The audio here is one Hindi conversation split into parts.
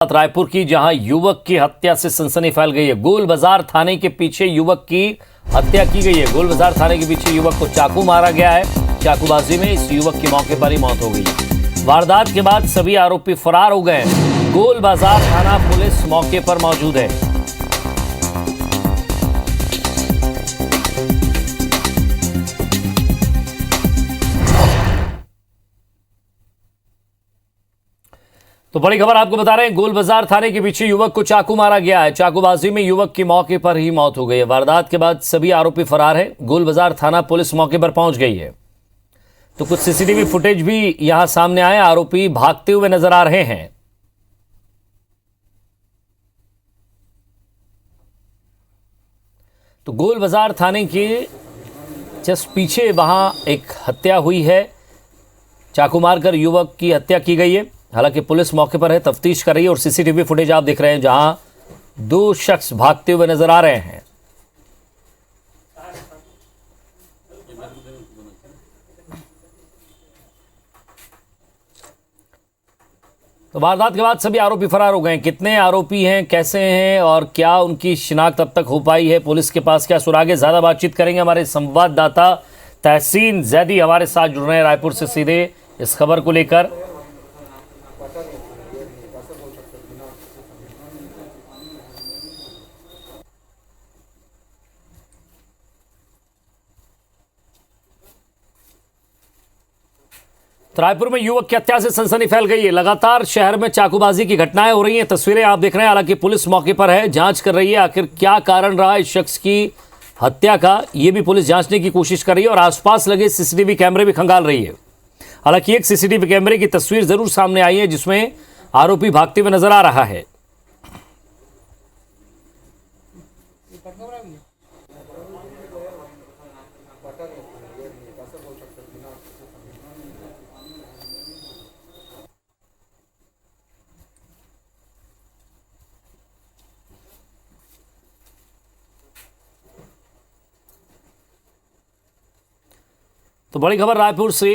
रायपुर की, जहां युवक की हत्या से सनसनी फैल गई है। गोल बाजार थाने के पीछे युवक की हत्या की गई है। गोल बाजार थाने के पीछे युवक को चाकू मारा गया है। चाकूबाजी में इस युवक की मौके पर ही मौत हो गई। वारदात के बाद सभी आरोपी फरार हो गए। गोल बाजार थाना पुलिस मौके पर मौजूद है। तो बड़ी खबर आपको बता रहे हैं, गोल बाजार थाने के पीछे युवक को चाकू मारा गया है। चाकूबाजी में युवक की मौके पर ही मौत हो गई है। वारदात के बाद सभी आरोपी फरार हैं। गोल बाजार थाना पुलिस मौके पर पहुंच गई है। तो कुछ सीसीटीवी फुटेज भी यहां सामने आए। आरोपी भागते हुए नजर आ रहे हैं। तो गोल बाजार थाने के जस्ट पीछे वहां एक हत्या हुई है। चाकू मारकर युवक की हत्या की गई है। हालांकि पुलिस मौके पर है, तफ्तीश कर रही है। और सीसीटीवी फुटेज आप देख रहे हैं जहां दो शख्स भागते हुए नजर आ रहे हैं। तो वारदात के बाद सभी आरोपी फरार हो गए। कितने आरोपी हैं, कैसे हैं और क्या उनकी शिनाख्त अब तक हो पाई है, पुलिस के पास क्या सुराग है, ज्यादा बातचीत करेंगे। हमारे संवाददाता तहसीन जैदी हमारे साथ जुड़ रहे हैं रायपुर से सीधे इस खबर को लेकर। रायपुर में युवक की हत्या से सनसनी फैल गई है। लगातार शहर में चाकूबाजी की घटनाएं हो रही हैं। तस्वीरें आप देख रहे हैं। हालांकि पुलिस मौके पर है, जांच कर रही है। आखिर क्या कारण रहा इस शख्स की हत्या का, यह भी पुलिस जांचने की कोशिश कर रही है। और आसपास लगे सीसीटीवी कैमरे भी खंगाल रही है। हालांकि एक सीसीटीवी कैमरे की तस्वीर जरूर सामने आई है जिसमें आरोपी भागते हुए नजर आ रहा है। तो बड़ी खबर रायपुर से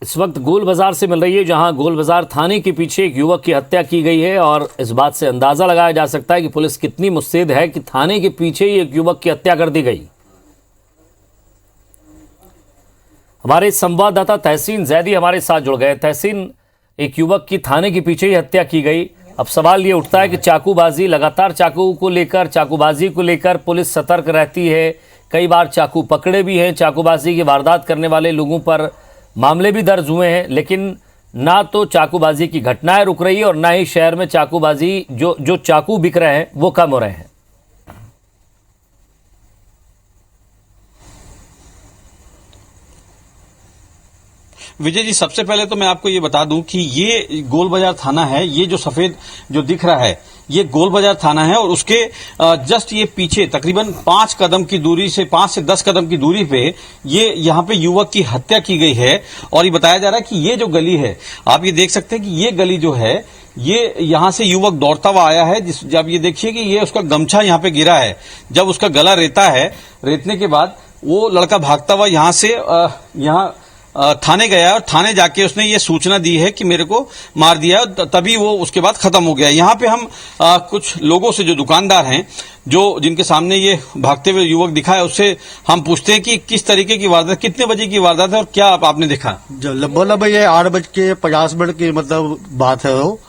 इस वक्त गोल बाजार से मिल रही है, जहां गोल बाजार थाने के पीछे एक युवक की हत्या की गई है। और इस बात से अंदाजा लगाया जा सकता है कि पुलिस कितनी मुस्तैद है कि थाने के पीछे ही एक युवक की हत्या कर दी गई। हमारे संवाददाता तहसीन जैदी हमारे साथ जुड़ गए। तहसीन, एक युवक की थाने के पीछे ही हत्या की गई। अब सवाल ये उठता है कि चाकूबाजी, लगातार चाकूबाजी को लेकर पुलिस सतर्क रहती है। कई बार चाकू पकड़े भी हैं। चाकूबाजी की वारदात करने वाले लोगों पर मामले भी दर्ज हुए हैं। लेकिन ना तो चाकूबाजी की घटनाएं रुक रही है और ना ही शहर में चाकूबाजी जो चाकू बिक रहे हैं वो कम हो रहे हैं। विजय जी, सबसे पहले तो मैं आपको ये बता दूं कि ये गोल बाजार थाना है। ये जो सफेद जो दिख रहा है ये गोल बाजार थाना है। और उसके जस्ट ये पीछे तकरीबन 5 से 10 कदम की दूरी पे ये यहाँ पे युवक की हत्या की गई है। और ये बताया जा रहा है कि ये जो गली है, आप ये देख सकते हैं कि ये गली जो है, ये यहां से युवक दौड़ता हुआ आया है। जब ये देखिए कि ये उसका गमछा यहाँ पे गिरा है, जब उसका गला रेता है, रेतने के बाद वो लड़का भागता हुआ यहां से यहाँ थाने गया और थाने जाके उसने ये सूचना दी है कि मेरे को मार दिया। तभी वो उसके बाद खत्म हो गया। यहाँ पे हम कुछ लोगों से, जो दुकानदार हैं, जो जिनके सामने ये भागते हुए युवक दिखा है, उससे हम पूछते हैं कि किस तरीके की वारदात, कितने बजे की वारदात है और क्या आपने देखा। बोला भाई ये 8:50 की मतलब बात है वो।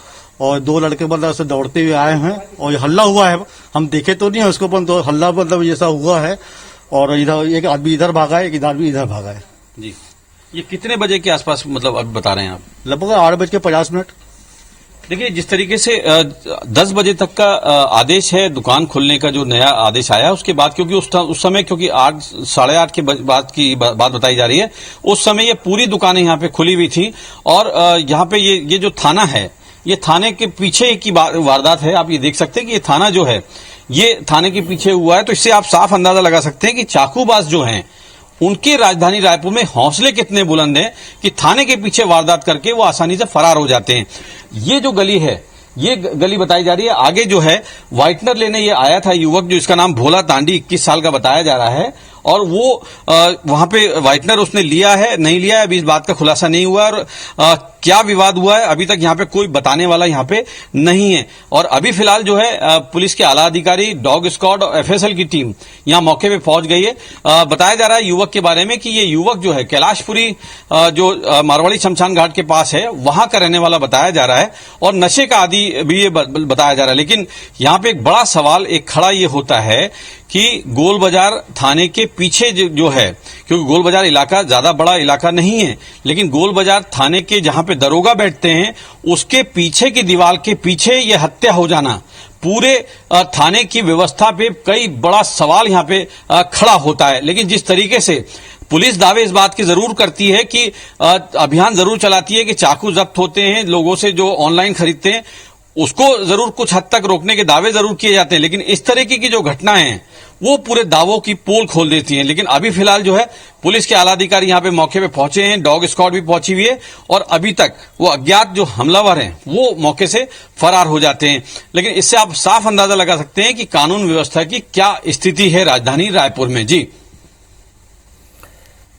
और 2 लड़के मतलब ऐसे दौड़ते हुए आए हैं और हल्ला हुआ है। हम देखे तो नहीं है उसको, पर तो हल्ला मतलब जैसा हुआ है। और इधर एक आदमी इधर भागा है, एक आदमी इधर भागा है। जी, ये कितने बजे के आसपास मतलब अब बता रहे हैं आप? लगभग 8:50। देखिए, जिस तरीके से 10 बजे तक का आदेश है दुकान खोलने का, जो नया आदेश आया उसके बाद, क्योंकि उस समय क्योंकि 8 साढ़े 8 के बाद की बात बताई जा रही है, उस समय ये पूरी दुकानें यहाँ पे खुली हुई थी। और यहाँ पे ये जो थाना है, ये थाने के पीछे की वारदात है। आप ये देख सकते हैं कि ये थाना जो है ये थाने के पीछे हुआ है। तो इससे आप साफ अंदाजा लगा सकते हैं कि चाकूबाज जो हैं उनके राजधानी रायपुर में हौसले कितने बुलंद हैं कि थाने के पीछे वारदात करके वो आसानी से फरार हो जाते हैं। ये जो गली है, ये गली बताई जा रही है। आगे जो है व्हाइटनर लेने ये आया था युवक, जो इसका नाम भोला तांडी 21 साल का बताया जा रहा है। और वो वहां पे व्हाइटनर उसने लिया है नहीं लिया है अभी इस बात का खुलासा नहीं हुआ और क्या विवाद हुआ है अभी तक यहाँ पे कोई बताने वाला यहाँ पे नहीं है। और अभी फिलहाल जो है पुलिस के आला अधिकारी, डॉग स्क्वाड और एफएसएल की टीम यहाँ मौके पे पहुंच गई है। बताया जा रहा है युवक के बारे में कि ये युवक जो है कैलाशपुरी जो मारवाड़ी शमशान घाट के पास है वहां का रहने वाला बताया जा रहा है और नशे का आदी भी ये बताया जा रहा है। लेकिन यहाँ पे एक बड़ा सवाल एक खड़ा ये होता है कि गोल बाजार थाने के पीछे जो है, क्योंकि गोल बाजार इलाका ज्यादा बड़ा इलाका नहीं है, लेकिन गोल बाजार थाने के जहां पे दरोगा बैठते हैं उसके पीछे की दीवार के पीछे ये हत्या हो जाना पूरे थाने की व्यवस्था पे कई बड़ा सवाल यहां पे खड़ा होता है। लेकिन जिस तरीके से पुलिस दावे इस बात की जरूर करती है कि अभियान जरूर चलाती है कि चाकू जब्त होते हैं लोगों से जो ऑनलाइन खरीदते हैं, उसको जरूर कुछ हद तक रोकने के दावे जरूर किए जाते हैं, लेकिन इस तरीके की जो घटनाएं हैं वो पूरे दावों की पोल खोल देती हैं। लेकिन अभी फिलहाल जो है पुलिस के आला अधिकारी यहाँ पे मौके पे पहुंचे हैं, डॉग स्क्वाड भी पहुंची हुई है और अभी तक वो अज्ञात जो हमलावर हैं वो मौके से फरार हो जाते हैं। लेकिन इससे आप साफ अंदाजा लगा सकते हैं कि कानून व्यवस्था की क्या स्थिति है राजधानी रायपुर में। जी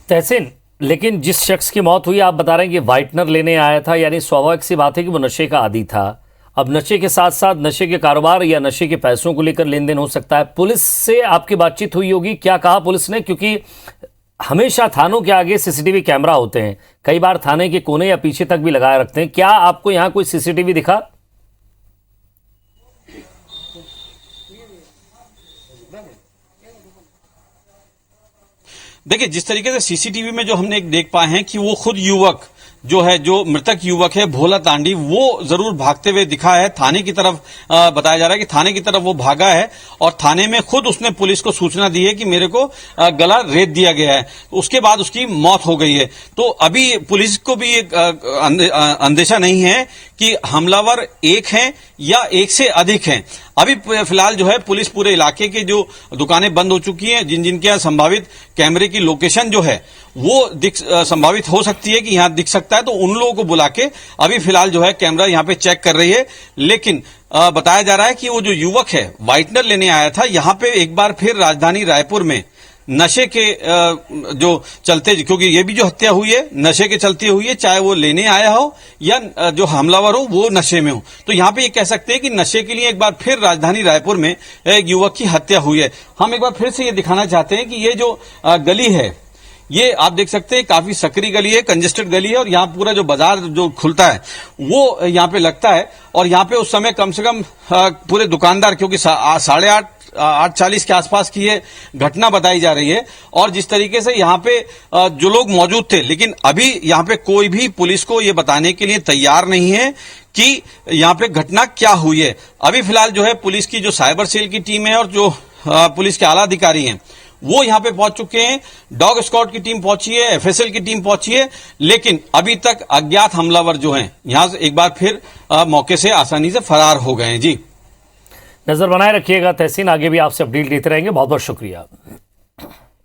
तहसीन, लेकिन जिस शख्स की मौत हुई आप बता रहे हैं कि व्हाइटनर लेने आया था, यानी स्वाभाविक सी बात है कि वो नशे का आदी था। अब नशे के साथ साथ नशे के कारोबार या नशे के पैसों को लेकर लेन देन हो सकता है। पुलिस से आपकी बातचीत हुई होगी, क्या कहा पुलिस ने? क्योंकि हमेशा थानों के आगे सीसीटीवी कैमरा होते हैं, कई बार थाने के कोने या पीछे तक भी लगाए रखते हैं। क्या आपको यहां कोई सीसीटीवी दिखा? देखिए जिस तरीके से सीसीटीवी में जो हमने देख पाए हैं कि वो खुद युवक जो है, जो मृतक युवक है भोला तांडी, वो जरूर भागते हुए दिखा है थाने की तरफ। बताया जा रहा है कि थाने की तरफ वो भागा है और थाने में खुद उसने पुलिस को सूचना दी है कि मेरे को गला रेत दिया गया है। उसके बाद उसकी मौत हो गई है। तो अभी पुलिस को भी एक अंदेशा नहीं है कि हमलावर एक हैं या एक से अधिक हैं। अभी फिलहाल जो है पुलिस पूरे इलाके के जो दुकानें बंद हो चुकी हैं, जिन जिनके यहाँ संभावित कैमरे की लोकेशन जो है वो संभावित हो सकती है कि यहां दिख सकता है, तो उन लोगों को बुला के अभी फिलहाल जो है कैमरा यहां पे चेक कर रही है। लेकिन बताया जा रहा है कि वो जो युवक है व्हाइटनर लेने आया था यहां पे एक बार फिर राजधानी रायपुर में नशे के जो चलते, क्योंकि ये भी जो हत्या हुई है नशे के चलते हुई है, चाहे वो लेने आया हो या जो हमलावर हो वो नशे में हो, तो यहाँ पे ये कह सकते हैं कि नशे के लिए एक बार फिर राजधानी रायपुर में एक युवक की हत्या हुई है। हम एक बार फिर से ये दिखाना चाहते हैं कि ये जो गली है ये आप देख सकते हैं काफी सकरी गली है, कंजेस्टेड गली है और यहाँ पूरा जो बाजार जो खुलता है वो यहाँ पे लगता है। और यहाँ पे उस समय कम से कम पूरे दुकानदार, क्योंकि 8:40 के आसपास की ये घटना बताई जा रही है और जिस तरीके से यहाँ पे जो लोग मौजूद थे, लेकिन अभी यहाँ पे कोई भी पुलिस को ये बताने के लिए तैयार नहीं है कि यहाँ पे घटना क्या हुई है। अभी फिलहाल जो है पुलिस की जो साइबर सेल की टीम है और जो पुलिस के आला अधिकारी हैं वो यहां पे पहुंच चुके हैं, डॉग स्क्वाड की टीम पहुंची है, एफएसएल की टीम पहुंची है, लेकिन अभी तक अज्ञात हमलावर जो हैं यहां से एक बार फिर मौके से आसानी से फरार हो गए हैं। जी नजर बनाए रखिएगा तहसीन, आगे भी आपसे अपडेट देते रहेंगे। बहुत बहुत शुक्रिया।